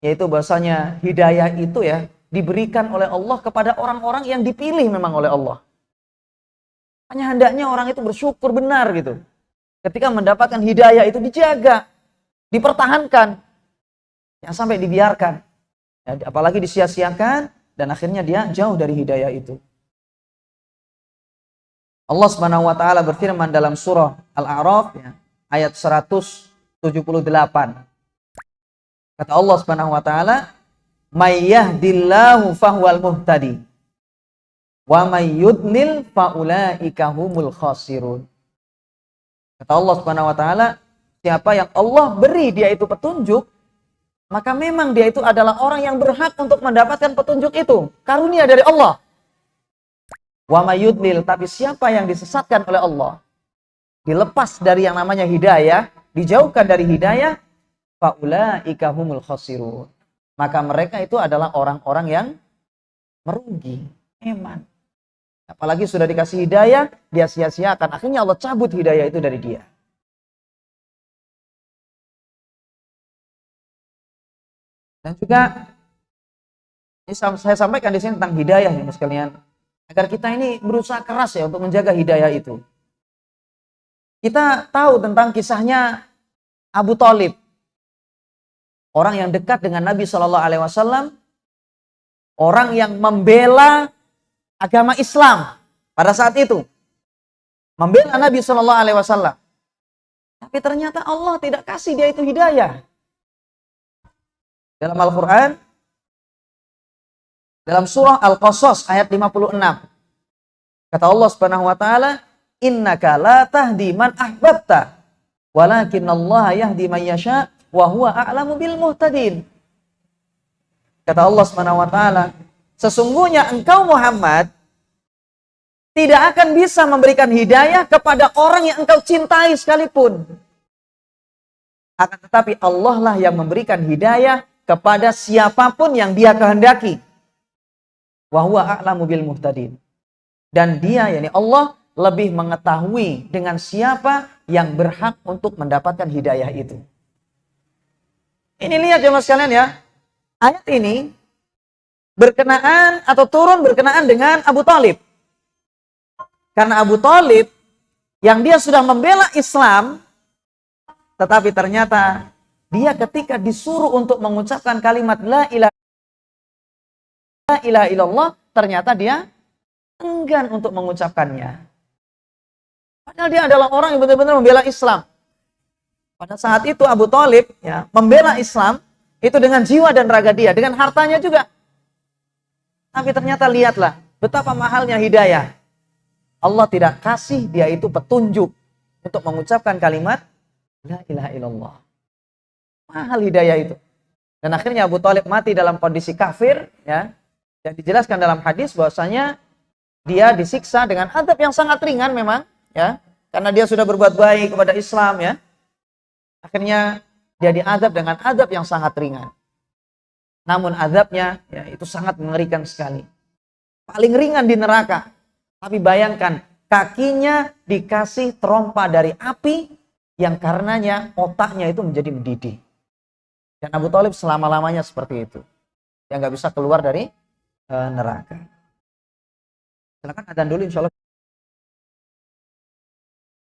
Yaitu bahasanya hidayah itu ya diberikan oleh Allah kepada orang-orang yang dipilih memang oleh Allah. Hanya hendaknya orang itu bersyukur benar gitu. Ketika mendapatkan hidayah itu dijaga, dipertahankan, jangan sampai dibiarkan. Ya, apalagi disia-siakan dan akhirnya dia jauh dari hidayah itu. Allah Subhanahu wa taala berfirman dalam surah Al-A'raf ya, ayat 178. Kata Allah Subhanahu wa taala, "May yahdillahu fahuwal muhtadi, wa may yudlil faulaika humul khasirun." Kata Allah Subhanahu wa taala, siapa yang Allah beri dia itu petunjuk, maka memang dia itu adalah orang yang berhak untuk mendapatkan petunjuk itu, karunia dari Allah. Wa may yudlil, tapi siapa yang disesatkan oleh Allah, dilepas dari yang namanya hidayah, dijauhkan dari hidayah, faulaika humul khasirun, maka mereka itu adalah orang-orang yang merugi, eman. Apalagi sudah dikasih hidayah, dia sia-siakan, akhirnya Allah cabut hidayah itu dari dia. Dan juga ini saya sampaikan di sini tentang hidayah ya sekalian, agar kita ini berusaha keras ya untuk menjaga hidayah itu. Kita tahu tentang kisahnya Abu Thalib, orang yang dekat dengan Nabi Shallallahu Alaihi Wasallam, orang yang membela agama Islam pada saat itu, membela Nabi Shallallahu Alaihi Wasallam. Tapi ternyata Allah tidak kasih dia itu hidayah. Dalam Al-Quran, dalam surah Al-Qasas ayat 56, kata Allah Subhanahu wa taala, "Innaka la tahdi man ahbabta, walakinallaha yahdi man yasha, wa huwa a'lamu bil muhtadin." Kata Allah Subhanahu wa taala, sesungguhnya engkau Muhammad tidak akan bisa memberikan hidayah kepada orang yang engkau cintai sekalipun. Akan tetapi Allah lah yang memberikan hidayah kepada siapapun yang dia kehendaki. Wa huwa a'lamu bil muhtadin. Dan dia, yakni Allah, lebih mengetahui dengan siapa yang berhak untuk mendapatkan hidayah itu. Ini lihat jemaah sekalian ya. Ayat ini berkenaan atau turun berkenaan dengan Abu Thalib. Karena Abu Thalib yang dia sudah membela Islam, tetapi ternyata dia ketika disuruh untuk mengucapkan kalimat la ilaha illallah, ternyata dia enggan untuk mengucapkannya. Padahal dia adalah orang yang benar-benar membela Islam. Pada saat itu Abu Thalib ya, membela Islam itu dengan jiwa dan raga dia, dengan hartanya juga. Tapi ternyata lihatlah betapa mahalnya hidayah. Allah tidak kasih dia itu petunjuk untuk mengucapkan kalimat la ilaha illallah. Mahal hidayah itu. Dan akhirnya Abu Thalib mati dalam kondisi kafir ya. Dan dijelaskan dalam hadis bahwasanya dia disiksa dengan azab yang sangat ringan memang ya, karena dia sudah berbuat baik kepada Islam ya. Akhirnya dia diazab dengan azab yang sangat ringan. Namun azabnya ya itu sangat mengerikan sekali. Paling ringan di neraka. Tapi bayangkan, kakinya dikasih trompa dari api yang karenanya otaknya itu menjadi mendidih. Dan Abu Thalib selama-lamanya seperti itu. Yang nggak bisa keluar dari neraka. Silakan adzan dulu insya Allah.